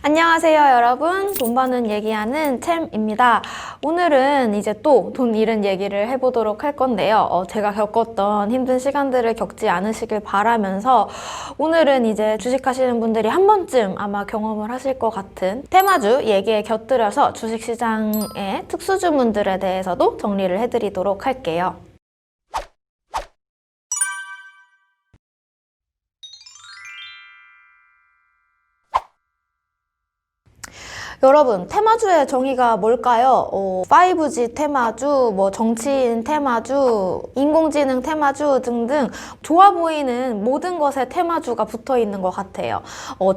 안녕하세요, 여러분. 돈 버는 얘기하는 챔입니다. 오늘은 이제 또 돈 잃은 얘기를 해보도록 할 건데요. 제가 겪었던 힘든 시간들을 겪지 않으시길 바라면서 오늘은 이제 주식하시는 분들이 한 번쯤 아마 경험을 하실 것 같은 테마주 얘기에 곁들여서 주식시장의 특수주문들에 대해서도 정리를 해드리도록 할게요. 여러분, 테마주의 정의가 뭘까요? 5G 테마주, 정치인 테마주, 인공지능 테마주 등등 좋아 보이는 모든 것에 테마주가 붙어 있는 것 같아요.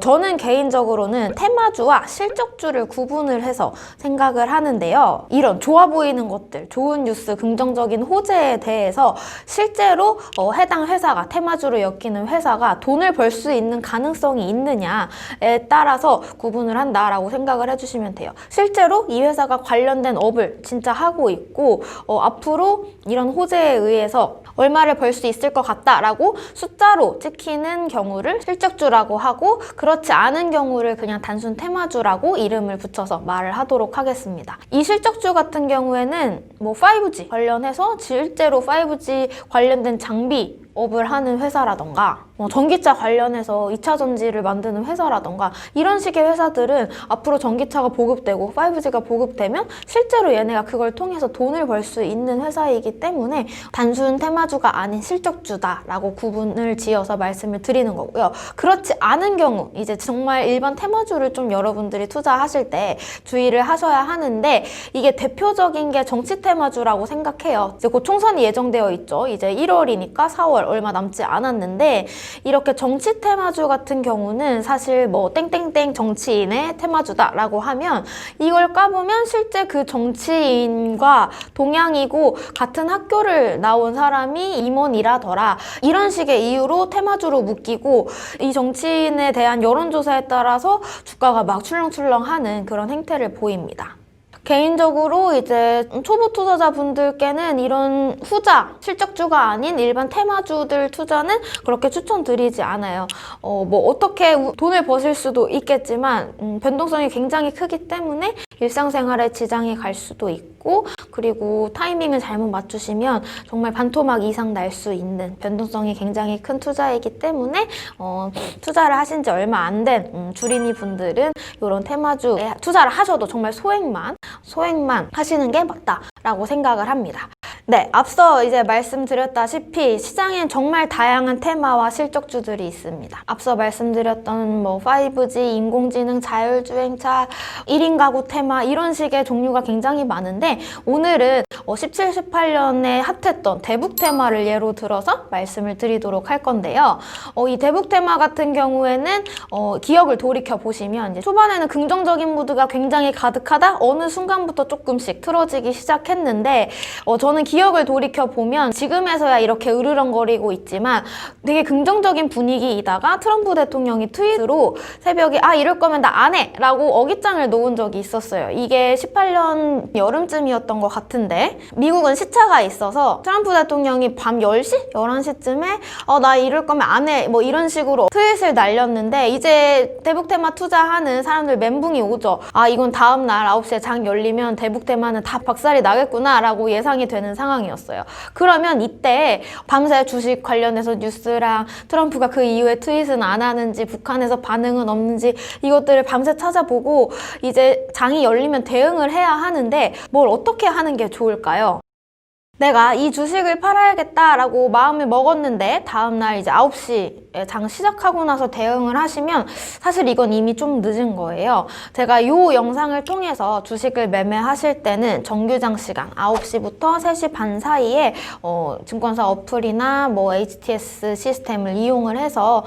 저는 개인적으로는 테마주와 실적주를 구분을 해서 생각을 하는데요. 이런 좋아 보이는 것들, 좋은 뉴스, 긍정적인 호재에 대해서 실제로 해당 회사가, 테마주로 엮이는 회사가 돈을 벌 수 있는 가능성이 있느냐에 따라서 구분을 한다라고 생각을 해주시면 돼요. 실제로 이 회사가 관련된 업을 진짜 하고 있고 앞으로 이런 호재에 의해서 얼마를 벌 수 있을 것 같다라고 숫자로 찍히는 경우를 실적주라고 하고, 그렇지 않은 경우를 그냥 단순 테마주라고 이름을 붙여서 말을 하도록 하겠습니다. 이 실적주 같은 경우에는 5G 관련해서 실제로 5G 관련된 장비 업을 하는 회사라던가 전기차 관련해서 2차 전지를 만드는 회사라던가 이런 식의 회사들은 앞으로 전기차가 보급되고 5G가 보급되면 실제로 얘네가 그걸 통해서 돈을 벌 수 있는 회사이기 때문에 단순 테마주가 아닌 실적주다라고 구분을 지어서 말씀을 드리는 거고요. 그렇지 않은 경우, 이제 정말 일반 테마주를 좀 여러분들이 투자하실 때 주의를 하셔야 하는데, 이게 대표적인 게 정치 테마주라고 생각해요. 이제 곧 총선이 예정되어 있죠. 이제 1월이니까 4월 얼마 남지 않았는데, 이렇게 정치 테마주 같은 경우는 사실 땡땡땡 정치인의 테마주다라고 하면 이걸 까보면 실제 그 정치인과 동양이고 같은 학교를 나온 사람이 임원이라더라, 이런 식의 이유로 테마주로 묶이고, 이 정치인에 대한 여론조사에 따라서 주가가 막 출렁출렁하는 그런 행태를 보입니다. 개인적으로 이제 초보 투자자분들께는 이런 후자, 실적주가 아닌 일반 테마주들 투자는 그렇게 추천드리지 않아요. 어떻게 돈을 버실 수도 있겠지만 변동성이 굉장히 크기 때문에 일상생활에 지장이 갈 수도 있고, 그리고 타이밍을 잘못 맞추시면 정말 반토막 이상 날 수 있는 변동성이 굉장히 큰 투자이기 때문에 투자를 하신 지 얼마 안 된 주린이 분들은 이런 테마주에 투자를 하셔도 정말 소액만 하시는 게 맞다라고 생각을 합니다. 네, 앞서 이제 말씀드렸다시피 시장엔 정말 다양한 테마와 실적주들이 있습니다. 앞서 말씀드렸던 5G, 인공지능, 자율주행차, 1인 가구 테마 이런 식의 종류가 굉장히 많은데, 오늘은 17, 18년에 핫했던 대북 테마를 예로 들어서 말씀을 드리도록 할 건데요. 이 대북 테마 같은 경우에는 기억을 돌이켜 보시면 이제 초반에는 긍정적인 무드가 굉장히 가득하다 어느 순간부터 조금씩 틀어지기 시작했는데, 저는 기억을 돌이켜보면 지금에서야 이렇게 으르렁거리고 있지만 되게 긍정적인 분위기이다가 트럼프 대통령이 트윗으로 새벽에 이럴 거면 나 안 해! 라고 어깃장을 놓은 적이 있었어요. 이게 18년 여름쯤이었던 것 같은데, 미국은 시차가 있어서 트럼프 대통령이 밤 10시? 11시쯤에 나 이럴 거면 안 해! 이런 식으로 트윗을 날렸는데, 이제 대북 테마 투자하는 사람들 멘붕이 오죠. 이건 다음날 9시에 장 열리면 대북 테마는 다 박살이 나겠구나 라고 예상이 되는 상황이었어요. 그러면 이때 밤새 주식 관련해서 뉴스랑 트럼프가 그 이후에 트윗은 안 하는지, 북한에서 반응은 없는지 이것들을 밤새 찾아보고 이제 장이 열리면 대응을 해야 하는데 뭘 어떻게 하는 게 좋을까요? 내가 이 주식을 팔아야겠다라고 마음을 먹었는데 다음날 이제 9시에 장 시작하고 나서 대응을 하시면 사실 이건 이미 좀 늦은 거예요. 제가 이 영상을 통해서 주식을 매매하실 때는 정규장 시간 9시부터 3시 반 사이에 증권사 어플이나 HTS 시스템을 이용을 해서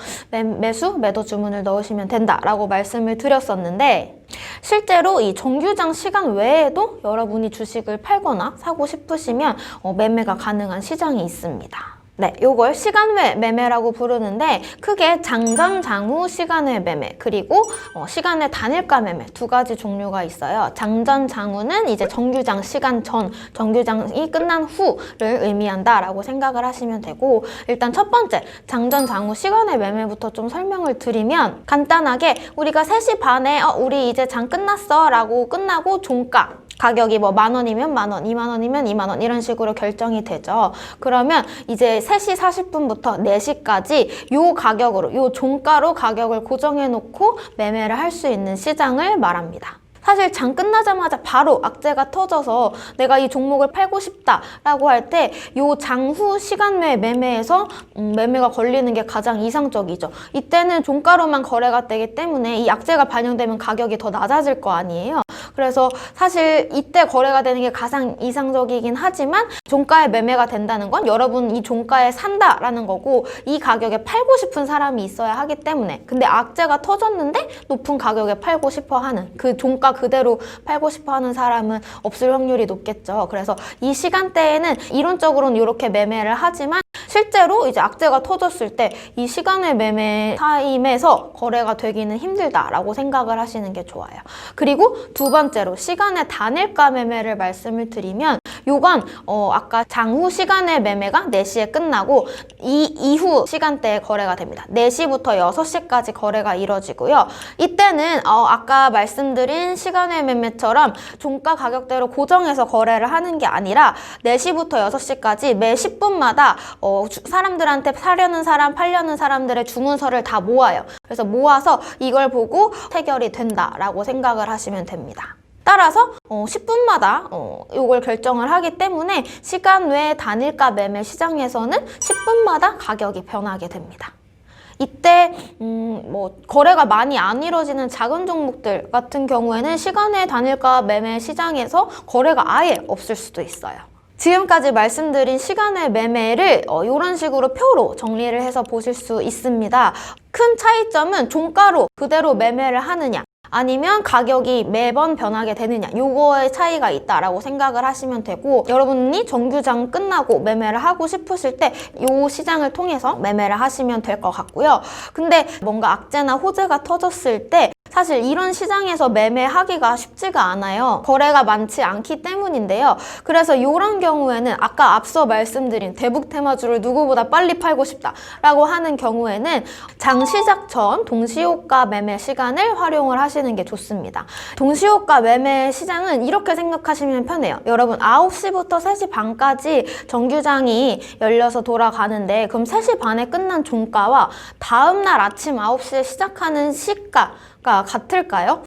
매도 주문을 넣으시면 된다라고 말씀을 드렸었는데, 실제로 이 정규장 시간 외에도 여러분이 주식을 팔거나 사고 싶으시면 매매가 가능한 시장이 있습니다. 네, 요걸 시간외 매매라고 부르는데 크게 장전, 장후 시간외 매매 그리고 시간외 단일가 매매 두 가지 종류가 있어요. 장전, 장후는 이제 정규장 시간 전, 정규장이 끝난 후를 의미한다라고 생각을 하시면 되고 일단 첫 번째 장전, 장후 시간외 매매부터 좀 설명을 드리면 간단하게 우리가 3시 반에 우리 이제 장 끝났어 라고 끝나고 종가 가격이 뭐 10,000원이면 10,000원, 20,000원이면 20,000원 이런 식으로 결정이 되죠. 그러면 이제 3시 40분부터 4시까지 요 가격으로, 요 종가로 가격을 고정해 놓고 매매를 할 수 있는 시장을 말합니다. 사실 장 끝나자마자 바로 악재가 터져서 내가 이 종목을 팔고 싶다라고 할 때 요 장후 시간 외 매매에서 매매가 걸리는 게 가장 이상적이죠. 이때는 종가로만 거래가 되기 때문에 이 악재가 반영되면 가격이 더 낮아질 거 아니에요. 그래서 사실 이때 거래가 되는 게 가장 이상적이긴 하지만 종가에 매매가 된다는 건 여러분 이 종가에 산다라는 거고 이 가격에 팔고 싶은 사람이 있어야 하기 때문에 근데 악재가 터졌는데 높은 가격에 팔고 싶어 하는 그 종가 그대로 팔고 싶어 하는 사람은 없을 확률이 높겠죠. 그래서 이 시간대에는 이론적으로는 이렇게 매매를 하지만 실제로 이제 악재가 터졌을 때 이 시간의 매매 타임에서 거래가 되기는 힘들다라고 생각을 하시는 게 좋아요. 그리고 두 번째로 시간의 단일가 매매를 말씀을 드리면 요건 아까 장후 시간의 매매가 4시에 끝나고 이 이후 시간대에 거래가 됩니다. 4시부터 6시까지 거래가 이뤄지고요. 이때는 아까 말씀드린 시간의 매매처럼 종가 가격대로 고정해서 거래를 하는 게 아니라 4시부터 6시까지 매 10분마다 사람들한테 사려는 사람, 팔려는 사람들의 주문서를 다 모아요. 그래서 모아서 이걸 보고 해결이 된다라고 생각을 하시면 됩니다. 따라서 10분마다 이걸 결정을 하기 때문에 시간 외 단일가 매매 시장에서는 10분마다 가격이 변하게 됩니다. 이때 거래가 많이 안 이루어지는 작은 종목들 같은 경우에는 시간 외 단일가 매매 시장에서 거래가 아예 없을 수도 있어요. 지금까지 말씀드린 시간의 매매를 이런 식으로 표로 정리를 해서 보실 수 있습니다. 큰 차이점은 종가로 그대로 매매를 하느냐 아니면 가격이 매번 변하게 되느냐 요거의 차이가 있다라고 생각을 하시면 되고 여러분이 정규장 끝나고 매매를 하고 싶으실 때 요 시장을 통해서 매매를 하시면 될 것 같고요. 근데 뭔가 악재나 호재가 터졌을 때 사실 이런 시장에서 매매하기가 쉽지가 않아요. 거래가 많지 않기 때문인데요. 그래서 이런 경우에는 아까 앞서 말씀드린 대북 테마주를 누구보다 빨리 팔고 싶다라고 하는 경우에는 장 시작 전 동시호가 매매 시간을 활용을 하시는 게 좋습니다. 동시호가 매매 시장은 이렇게 생각하시면 편해요. 여러분 9시부터 3시 반까지 정규장이 열려서 돌아가는데 그럼 3시 반에 끝난 종가와 다음날 아침 9시에 시작하는 시가가 같을까요?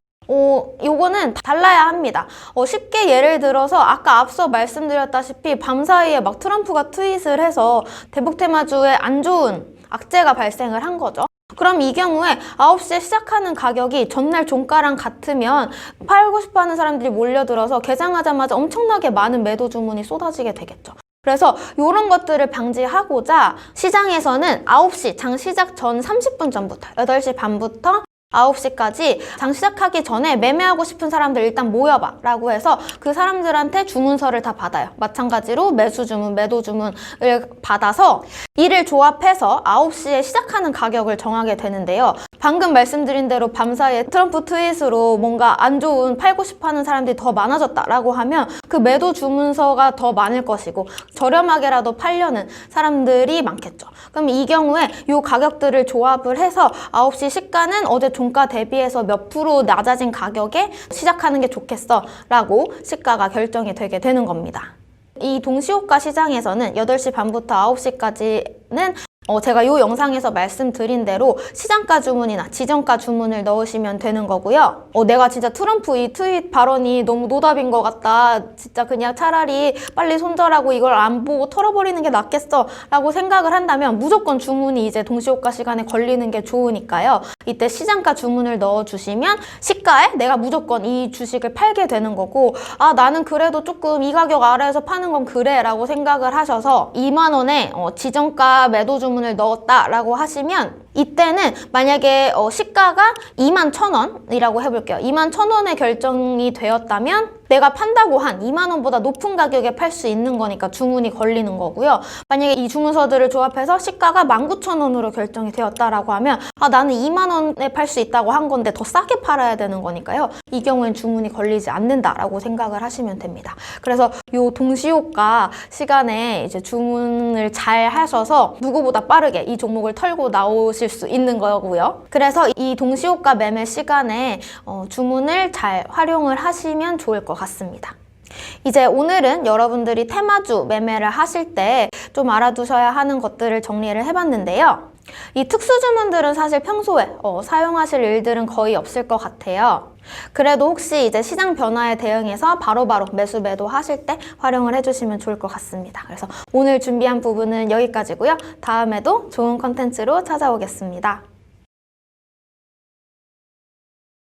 요거는 달라야 합니다. 쉽게 예를 들어서 아까 앞서 말씀드렸다시피 밤사이에 막 트럼프가 트윗을 해서 대북 테마주에 안 좋은 악재가 발생을 한 거죠. 그럼 이 경우에 9시에 시작하는 가격이 전날 종가랑 같으면 팔고 싶어 하는 사람들이 몰려들어서 개장하자마자 엄청나게 많은 매도 주문이 쏟아지게 되겠죠. 그래서 이런 것들을 방지하고자 시장에서는 9시 장 시작 전 30분 전부터 8시 반부터 9시까지 장 시작하기 전에 매매하고 싶은 사람들 일단 모여봐 라고 해서 그 사람들한테 주문서를 다 받아요. 마찬가지로 매수 주문, 매도 주문을 받아서 이를 조합해서 9시에 시작하는 가격을 정하게 되는데요. 방금 말씀드린 대로 밤사이에 트럼프 트윗으로 뭔가 안 좋은 팔고 싶어 하는 사람들이 더 많아졌다라고 하면 그 매도 주문서가 더 많을 것이고 저렴하게라도 팔려는 사람들이 많겠죠. 그럼 이 경우에 이 가격들을 조합을 해서 9시 시가는 어제 종가 대비해서 몇 프로 낮아진 가격에 시작하는 게 좋겠어 라고 시가가 결정이 되게 되는 겁니다. 이 동시호가 시장에서는 8시 반부터 9시까지는 제가 이 영상에서 말씀드린 대로 시장가 주문이나 지정가 주문을 넣으시면 되는 거고요. 내가 진짜 트럼프 이 트윗 발언이 너무 노답인 것 같다. 진짜 그냥 차라리 빨리 손절하고 이걸 안 보고 털어버리는 게 낫겠어 라고 생각을 한다면 무조건 주문이 이제 동시호가 시간에 걸리는 게 좋으니까요. 이때 시장가 주문을 넣어주시면 시가에 내가 무조건 이 주식을 팔게 되는 거고 나는 그래도 조금 이 가격 아래에서 파는 건 그래 라고 생각을 하셔서 2만 원에 지정가 매도 주문을 넣었다라고 하시면 이때는 만약에 시가가 21,000원이라고 해볼게요. 21,000원에 결정이 되었다면 내가 판다고 한 2만 원보다 높은 가격에 팔 수 있는 거니까 주문이 걸리는 거고요. 만약에 이 주문서들을 조합해서 시가가 19,000원으로 결정이 되었다라고 하면 나는 2만 원에 팔 수 있다고 한 건데 더 싸게 팔아야 되는 거니까요. 이 경우엔 주문이 걸리지 않는다라고 생각을 하시면 됩니다. 그래서 이 동시호가 시간에 이제 주문을 잘 하셔서 누구보다 빠르게 이 종목을 털고 나오실 수 있는 거고요. 그래서 이 동시호가 매매 시간에 주문을 잘 활용을 하시면 좋을 것 같습니다. 이제 오늘은 여러분들이 테마주 매매를 하실 때 좀 알아두셔야 하는 것들을 정리를 해봤는데요. 이 특수주문들은 사실 평소에 사용하실 일들은 거의 없을 것 같아요. 그래도 혹시 이제 시장 변화에 대응해서 바로바로 매수 매도 하실 때 활용을 해주시면 좋을 것 같습니다. 그래서 오늘 준비한 부분은 여기까지고요. 다음에도 좋은 컨텐츠로 찾아오겠습니다.